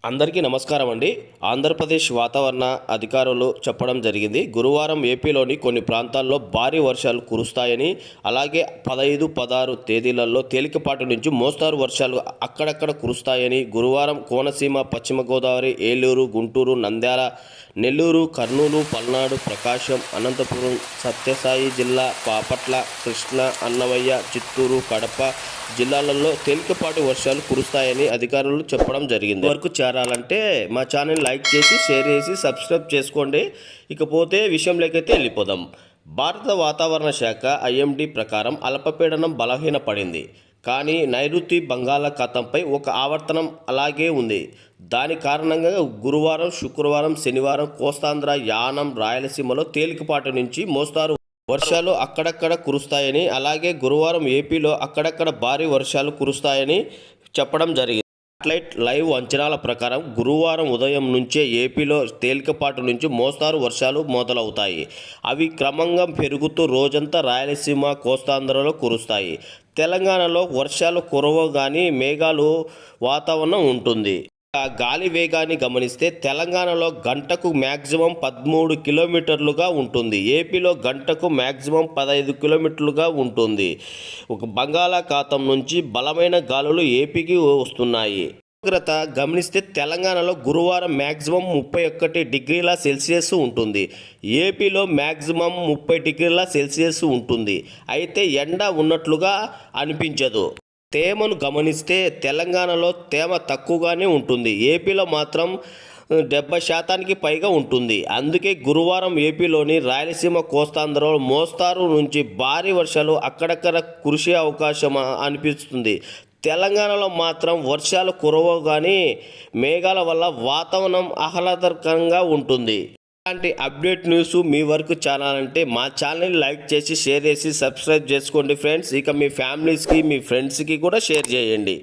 అందరికీ నమస్కారం అండి. ఆంధ్రప్రదేశ్ వాతావరణ అధికారులు చెప్పడం జరిగింది. గురువారం ఏపీలోని కొన్ని ప్రాంతాల్లో భారీ వర్షాలు కురుస్తాయని, అలాగే 15, 16 తేదీలలో తేలికపాటి నుంచి మోస్తారు వర్షాలు అక్కడక్కడ కురుస్తాయని, గురువారం కోనసీమ, పశ్చిమ గోదావరి, ఏలూరు, గుంటూరు, నంద్యాల, నెల్లూరు, కర్నూలు, పల్నాడు, ప్రకాశం, అనంతపురం, సత్యసాయి జిల్లా, బాపట్ల, కృష్ణా, అన్నమయ్య, చిత్తూరు, కడప జిల్లాలలో తేలికపాటి వర్షాలు కురుస్తాయని అధికారులు చెప్పడం జరిగింది. వరకు చేరాలంటే మా ఛానల్ లైక్ చేసి, షేర్ చేసి, సబ్స్క్రైబ్ చేసుకోండి. ఇకపోతే విషయంలోకైతే వెళ్ళిపోదాం. భారత వాతావరణ శాఖ ఐఎండీ ప్రకారం అల్పపీడనం బలహీనపడింది, కానీ నైరుతి బంగాళాఖాతంపై ఒక ఆవర్తనం అలాగే ఉంది. దాని కారణంగా గురువారం, శుక్రవారం, శనివారం కోస్తాంధ్ర, యానం, రాయలసీమలో తేలికపాటి నుంచి మోస్తారు వర్షాలు అక్కడక్కడ కురుస్తాయని, అలాగే గురువారం ఏపీలో అక్కడక్కడ భారీ వర్షాలు కురుస్తాయని చెప్పడం జరిగింది. శాటిలైట్ లైవ్ అంచనాల ప్రకారం గురువారం ఉదయం నుంచే ఏపీలో తేలికపాటి నుంచి మోస్తారు వర్షాలు మొదలవుతాయి. అవి క్రమంగా పెరుగుతూ రోజంతా రాయలసీమ, కోస్తాంధ్రలో కురుస్తాయి. తెలంగాణలో వర్షాలు కురవగానే మేఘాలు వాతావరణం ఉంటుంది. గాలి వేగాన్ని గమనిస్తే తెలంగాణలో గంటకు మ్యాక్సిమం 13 కిలోమీటర్లుగా ఉంటుంది. ఏపీలో గంటకు మ్యాక్సిమం 15 కిలోమీటర్లుగా ఉంటుంది. ఒక బంగాళాఖాతం నుంచి బలమైన గాలులు ఏపీకి వస్తున్నాయి. ఉష్ణోగ్రత గమనిస్తే తెలంగాణలో గురువారం మ్యాక్సిమం 31 డిగ్రీల సెల్సియస్ ఉంటుంది. ఏపీలో మ్యాక్సిమం 30 డిగ్రీల సెల్సియస్ ఉంటుంది. అయితే ఎండ ఉన్నట్లుగా అనిపించదు. తేమను గమనిస్తే తెలంగాణలో తేమ తక్కువగానే ఉంటుంది. ఏపీలో మాత్రం 70% పైగా ఉంటుంది. అందుకే గురువారం ఏపీలోని రాయలసీమ, కోస్తాంధ్రలో మోస్తారు నుంచి భారీ వర్షాలు అక్కడక్కడ కురిసే అవకాశం అనిపిస్తుంది. తెలంగాణలో మాత్రం వర్షాలు కురవగానే మేఘాల వల్ల వాతావరణం ఆహ్లాదకరంగా ఉంటుంది. ఇలాంటి అప్డేట్ న్యూస్ మీ వరకు చేరాలంటే మా ఛానల్ లైక్ చేసి, షేర్ చేసి, సబ్స్క్రైబ్ చేసుకోండి ఫ్రెండ్స్. ఇక మీ ఫ్యామిలీస్కి, మీ ఫ్రెండ్స్కి కూడా షేర్ చేయండి.